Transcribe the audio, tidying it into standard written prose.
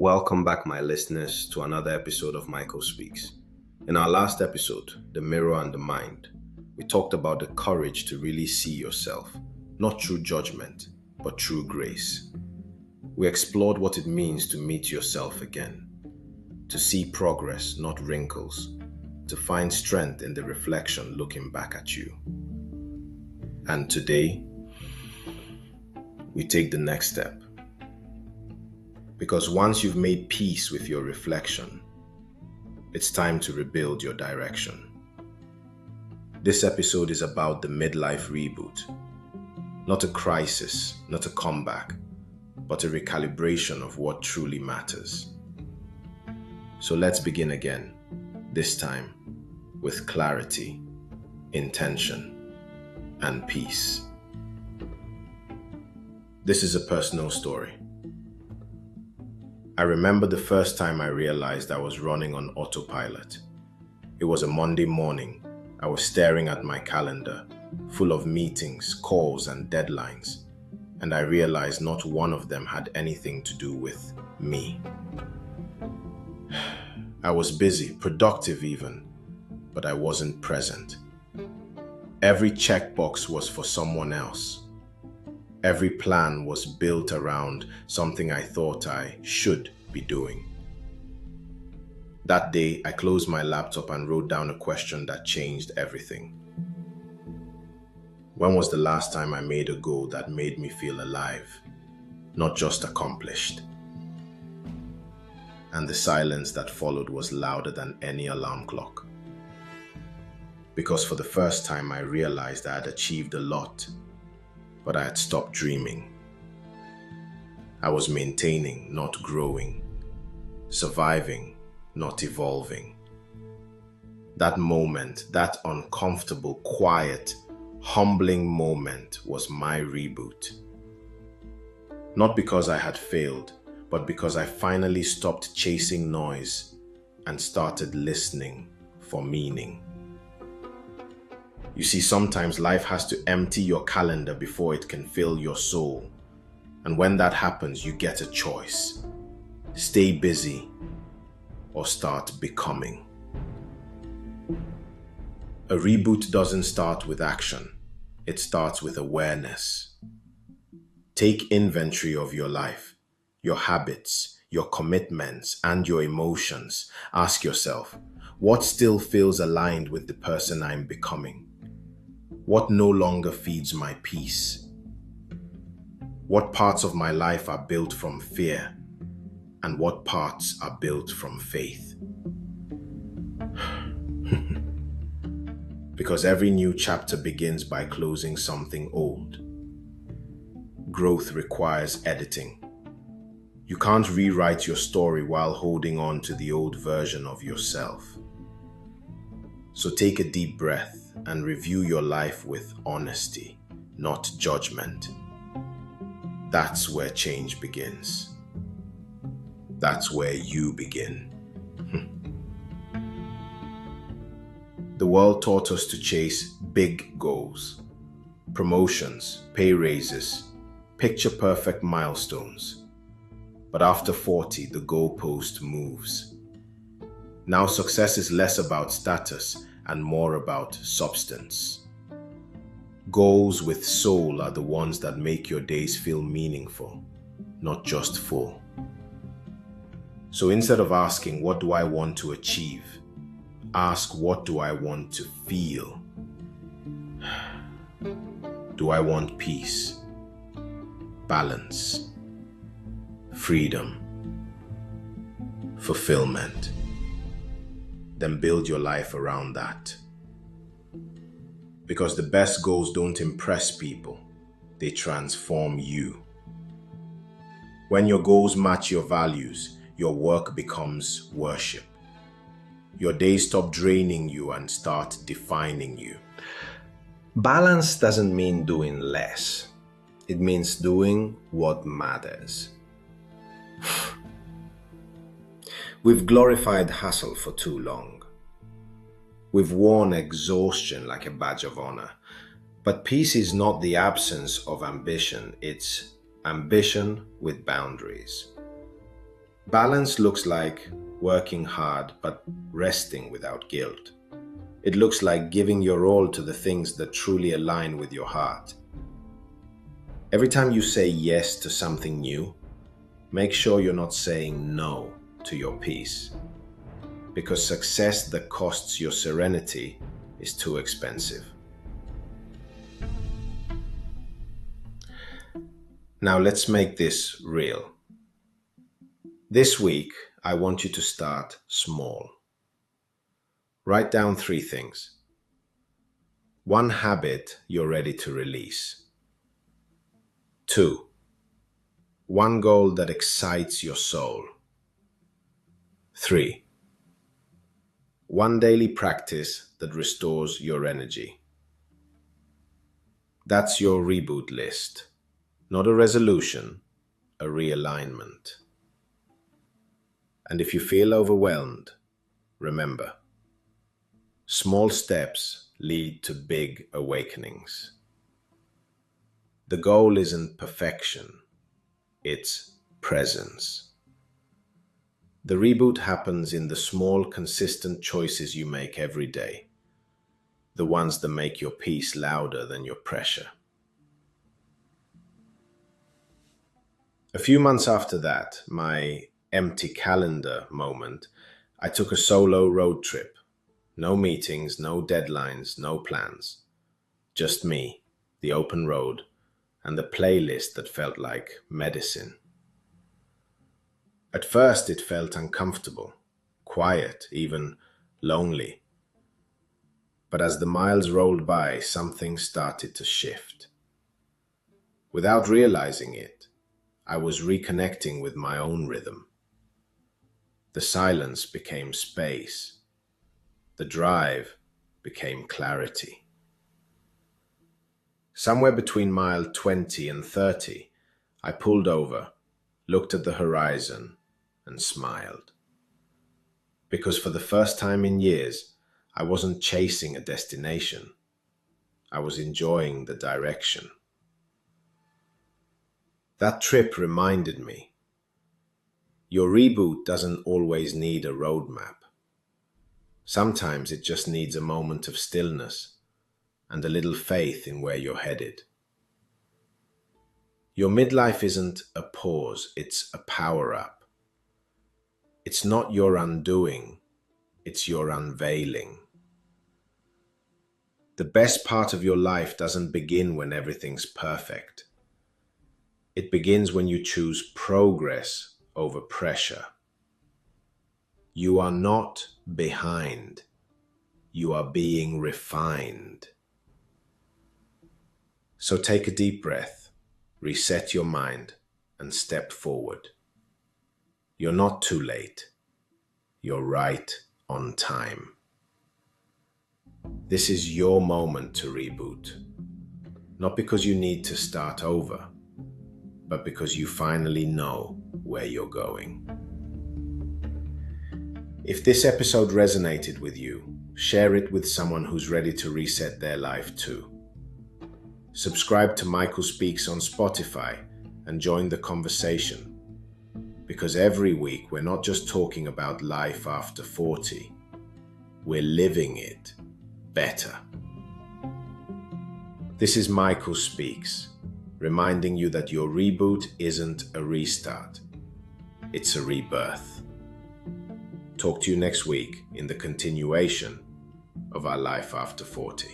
Welcome back, my listeners, to another episode of Michael Speaks. In our last episode, The Mirror and the Mind, we talked about the courage to really see yourself, not through judgment, but through grace. We explored what it means to meet yourself again, to see progress, not wrinkles, to find strength in the reflection looking back at you. And today, we take the next step. Because once you've made peace with your reflection, it's time to rebuild your direction. This episode is about the midlife reboot. Not a crisis, not a comeback, but a recalibration of what truly matters. So let's begin again, this time with clarity, intention, and peace. This is a personal story. I remember the first time I realized I was running on autopilot. It was a Monday morning. I was staring at my calendar, full of meetings, calls, and deadlines, and I realized not one of them had anything to do with me. I was busy, productive even, but I wasn't present. Every checkbox was for someone else. Every plan was built around something I thought I should be doing. That day, I closed my laptop and wrote down a question that changed everything. When was the last time I made a goal that made me feel alive, not just accomplished? And the silence that followed was louder than any alarm clock. Because for the first time, I realized I had achieved a lot, but I had stopped dreaming. I was maintaining, not growing, surviving, not evolving. That moment, that uncomfortable, quiet, humbling moment was my reboot. Not because I had failed, but because I finally stopped chasing noise and started listening for meaning. You see, sometimes life has to empty your calendar before it can fill your soul. And when that happens, you get a choice. Stay busy or start becoming. A reboot doesn't start with action. It starts with awareness. Take inventory of your life, your habits, your commitments, and your emotions. Ask yourself, what still feels aligned with the person I'm becoming? What no longer feeds my peace? What parts of my life are built from fear? And what parts are built from faith? Because every new chapter begins by closing something old. Growth requires editing. You can't rewrite your story while holding on to the old version of yourself. So take a deep breath and review your life with honesty, not judgment. That's where change begins. That's where you begin. The world taught us to chase big goals, promotions, pay raises, picture-perfect milestones. But after 40, the goalpost moves. Now success is less about status and more about substance. Goals with soul are the ones that make your days feel meaningful, not just full. So instead of asking, what do I want to achieve? Ask, what do I want to feel? Do I want peace, balance, freedom, fulfillment? Then build your life around that. Because the best goals don't impress people, they transform you. When your goals match your values, your work becomes worship. Your days stop draining you and start defining you. Balance doesn't mean doing less. It means doing what matters. We've glorified hustle for too long. We've worn exhaustion like a badge of honor. But peace is not the absence of ambition, it's ambition with boundaries. Balance looks like working hard but resting without guilt. It looks like giving your all to the things that truly align with your heart. Every time you say yes to something new, make sure you're not saying no to your peace, because success that costs your serenity is too expensive. Now let's make this real. This week, I want you to start small. Write down 3 things. One habit you're ready to release. 2, one goal that excites your soul. 3, one daily practice that restores your energy. That's your reboot list. Not a resolution, a realignment. And if you feel overwhelmed, remember, small steps lead to big awakenings. The goal isn't perfection, it's presence. The reboot happens in the small, consistent choices you make every day, the ones that make your peace louder than your pressure. A few months after that, my empty calendar moment, I took a solo road trip. No meetings, no deadlines, no plans. Just me, the open road, and the playlist that felt like medicine. At first, it felt uncomfortable, quiet, even lonely. But as the miles rolled by, something started to shift. Without realizing it, I was reconnecting with my own rhythm. The silence became space. The drive became clarity. Somewhere between mile 20 and 30, I pulled over, looked at the horizon, and smiled. Because for the first time in years, I wasn't chasing a destination. I was enjoying the direction. That trip reminded me, your reboot doesn't always need a roadmap. Sometimes it just needs a moment of stillness and a little faith in where you're headed. Your midlife isn't a pause, it's a power-up. It's not your undoing, it's your unveiling. The best part of your life doesn't begin when everything's perfect. It begins when you choose progress over pressure. You are not behind. You are being refined. So take a deep breath, reset your mind, and step forward. You're not too late. You're right on time. This is your moment to reboot. Not because you need to start over, but because you finally know where you're going. If this episode resonated with you, share it with someone who's ready to reset their life too. Subscribe to Michael Speaks on Spotify and join the conversation. Because every week we're not just talking about life after 40, we're living it better. This is Michael Speaks, reminding you that your reboot isn't a restart, it's a rebirth. Talk to you next week in the continuation of our life after 40.